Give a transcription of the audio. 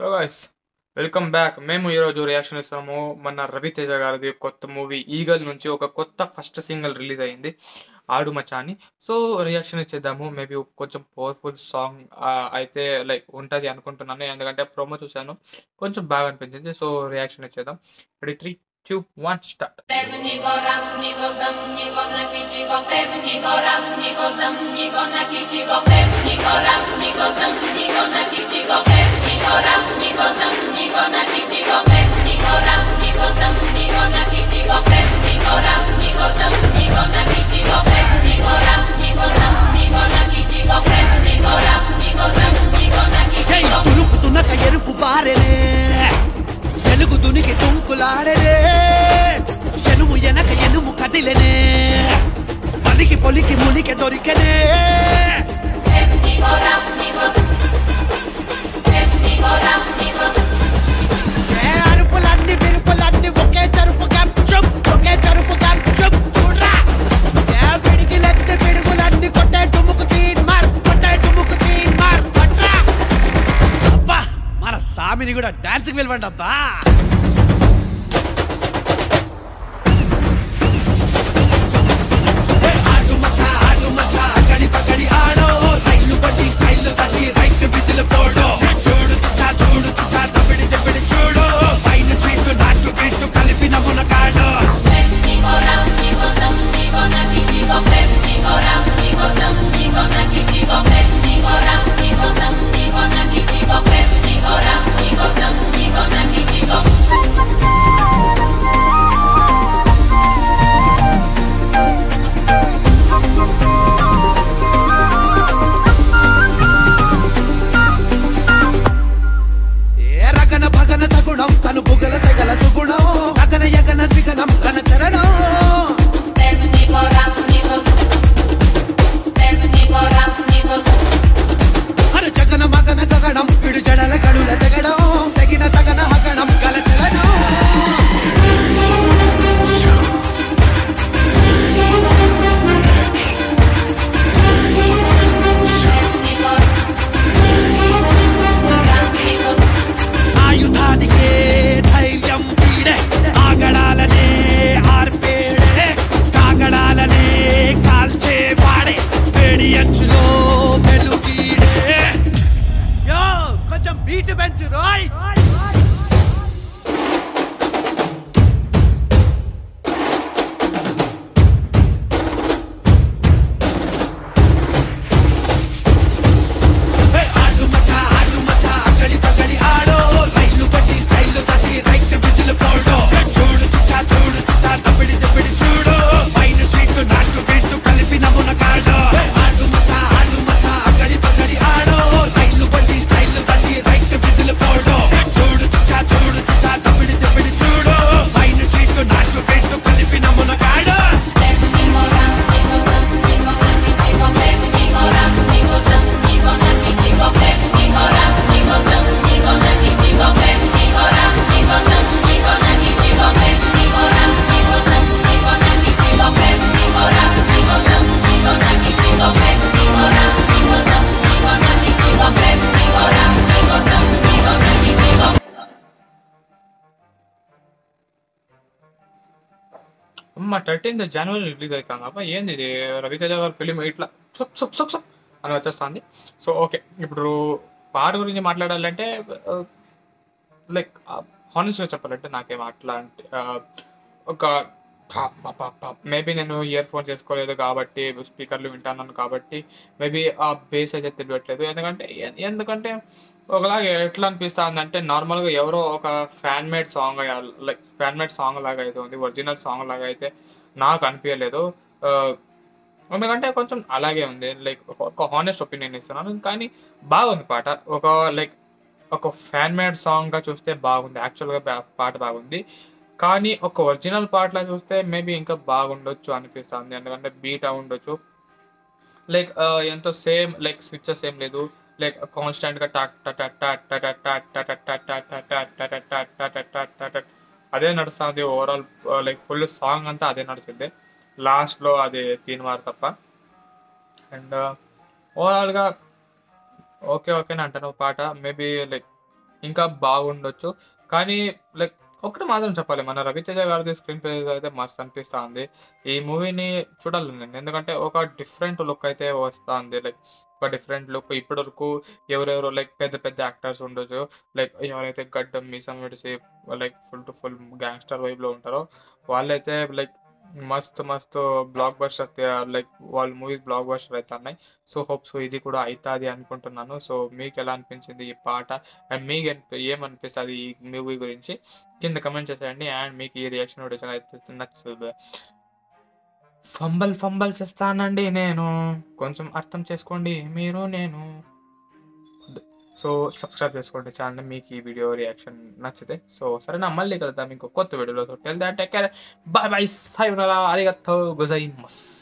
So guys welcome back. మేము ఈరోజు reaction ఇస్తాము. మన రవితేజ గారిది కొత్త మూవీ ఈగల్ నుంచి ఒక కొత్త ఫస్ట్ సింగిల్ రిలీజ్ అయింది, ఆడు మచా అని. సో రియాక్షన్ ఇచ్చేద్దాము. మేబీ కొంచెం పవర్ఫుల్ సాంగ్ అయితే లైక్ ఉంటుంది అనుకుంటున్నాను, ఎందుకంటే ప్రోమో చూశాను, కొంచెం బాగా అనిపించింది. సో రియాక్షన్ ఇచ్చేద్దాం. Ready 3, 2, 1 start. Pewnie go ram, nie go zam, nie go na kici go, pewnie go ram, nie go zam, nie go na kici go, pewnie go ram, nie go zam, nie go na kici go, pewnie go ram, nie go zam, nie go na kici go, pewnie go ram, nie go zam, nie go na kici go, pewnie go ram, nie go zam, nie go na kici go, pewnie go ram, nie go zam, nie go na kici go, pewnie go ram, nie go zam, nie go na kici go. తురుపుతున్నక ఎరుపు పారెనే ఎలుగు దునికి తుంకులాడెనే ఎనుము ఎనక ఎనుము కదిలెనే పలికి పొలికి ములికి దొరికెనే Pewnie go ram, nie go zam, pewnie go ram, nie go zam. ఏ అరుపులన్నీ విరుపులన్నీ ఒకే చరుపు గంచుం ఒకే చరుపు గంచుం చూడ్రా ఏ పిడికిలెత్తి పిడుగులన్నీ కొట్టే డుముకు తీన్ మార్ కొట్టే డుముకు తీన్ మార్ కొట్రా అబ్బా మన సామిని కూడా డాన్స్కి వెళ్ళండి అబ్బా ఆడు మచ్చా గడి పగడి ఆడో రైలు పట్టి స్టైల్ తట్టి రైట్ విజిల్ పోడో చూడు చుచ్చా తమిడి తెప్పిడి చూడు పైన స్వీట్ నాటు బిట్టు కలిపిన మునకాడు Pewnie go ram, nie go zam, nie go na kici go, pewnie go ram, nie go zam, nie go na kici go, pewnie go ram, nie go zam, nie go na kici go, pewnie go ram, nie go zam, nie go na kici go. ఏ రగన భగన తగుణం తను బుగల సెగల సుగుణం రగన యగన ద్విగణం రణ చరణం Pewnie go ram, nie go zam, pewnie go ram, nie go zam. అర జగన మగన గగనం పిడు జడల కడుల తెగడం తెగిన తగన హగణం గల తెలడం Pewnie go ram, nie go zam. ఆయుధానికే ధైర్యం పీడే ఆగడాలనే ఆర్పేడే కాగడాలనే కాల్చే వాడే వేడి అంచులో వెలుగీడే యో కొంచెం బీట్ పెంచు రోయ్ ఆడు మచ్చా గడి పగడి ఆడో రైలు పట్టి స్టైల్ తట్టి రైట్ విజిల్ పోడో చూడు చుచ్చా తప్పిడి తెప్పిడి చూడు పైన స్వీట్ నాటు బిట్టు కలిపిన మునకాడు ఆడు మచ్చా గడి పగడి ఆడో రైలు పట్టి స్టైల్ తట్టి రైట్ విజిల్ పోడో చూడు చుచ్చా తప్పిడి తెప్పిడి చూడు పైన స్వీట్ నాటు బిట్టు కలిపిన మునకాడు Pewnie go ram, nie go zam, nie go na kici go, pewnie go ram, nie go zam, nie go na kici go, pewnie go ram, nie go zam, nie go na kici go, pewnie go ram, nie go zam, nie go na kici go, pewnie go ram, nie go zam, nie go na kici go, pewnie go ram, nie go zam, nie go na kici go, pewnie go ram, nie go zam, nie go na kici go, pewnie go ram, nie go zam, nie go na kici go. అమ్మ 13th జనవరి release అవుతాం అబ్బా, ఏంది ఇది రవితేజ గారి film ఇట్లా సుక్ సుక్ సుక్ సుక్ అని వచ్చేస్తుంది. So okay, ఇప్పుడు పాట గురించి మాట్లాడాలంటే లైక్ హానెస్ట్గా చెప్పాలంటే నాకేం అట్లాంటి ఒక మేబీ నేను ఇయర్ ఫోన్ చేసుకోలేదు కాబట్టి, స్పీకర్లు వింటాను కాబట్టి మేబీ ఆ బేస్ అయితే తెలియట్లేదు. ఎందుకంటే ఒకలాగా ఎట్లా అనిపిస్తుంది అంటే, నార్మల్గా ఎవరో ఒక fan made song, like fan made song లాగా అయితే ఉంది, ఒరిజినల్ సాంగ్ లాగా అయితే నాకు అనిపించలేదు. ఎందుకంటే కొంచెం అలాగే ఉంది, లైక్ ఒక హానెస్ట్ ఒపీనియన్ ఇస్తున్నాను. కానీ బాగుంది పాట, లైక్ ఒక ఫ్యాన్ మేడ్ సాంగ్గా చూస్తే బాగుంది, యాక్చువల్గా పాట బాగుంది. కానీ ఒక ఒరిజినల్ పాటలా చూస్తే మేబీ ఇంకా బాగుండొచ్చు అనిపిస్తుంది, ఎందుకంటే బీట్ ఉండొచ్చు. లైక్ ఎంతో సేమ్, లైక్ స్విచ్చెస్ ఏం లేదు, లైక్ కాన్స్టెంట్గా అదే నడుస్తుంది ఓవరాల్. లైక్ ఫుల్ సాంగ్ అంతా అదే నడుస్తుంది, లాస్ట్లో అది తీన్మార్ తప్ప. అండ్ ఓవరాల్గా ఓకే ఓకేనే అంటాను పాట. మేబీ లైక్ ఇంకా బాగుండొచ్చు. కానీ లైక్ ఒకటి మాత్రం చెప్పాలి, మన రవితేజ గారిది స్క్రీన్ ప్లే అయితే మస్తు అనిపిస్తుంది. ఈ మూవీని చూడాలి నేను, ఎందుకంటే ఒక డిఫరెంట్ లుక్ అయితే వస్తుంది. లైక్ ఒక డిఫరెంట్ లుక్. ఇప్పటివరకు ఎవరెవరో లైక్ పెద్ద పెద్ద యాక్టర్స్ ఉండొచ్చు, లైక్ ఎవరైతే గడ్డం మీసం విడిసి like full to full gangster వైబ్లో ఉంటారో వాళ్ళైతే లైక్ మస్తు మస్తు బ్లాక్ బస్టర్, లైక్ వాళ్ళ మూవీస్ బ్లాక్ బస్టర్ అవుతున్నాయి. సో హోప్స్ ఇది కూడా అవుతుంది అనుకుంటున్నాను. సో మీకు ఎలా అనిపించింది ఈ పాట, అండ్ మీకు ఏమనిపిస్తుంది ఈ మూవీ గురించి కింద కమెంట్ చేసేయండి. అండ్ మీకు ఈ రియాక్షన్ వీడియో అయితే నచ్చుతుంది. ఫంబల్ చేస్తానండి నేను, కొంచెం అర్థం చేసుకోండి మీరు నేను. సో సబ్స్క్రైబ్ చేసుకోండి ఛానల్ మీకు ఈ వీడియో రియాక్షన్ నచ్చితే. సో సరేనా, మళ్ళీ కలుద్దాం ఇంకో కొత్త వీడియోలో. So tell that take care, by by, sayonara, arigatou gozaimasu.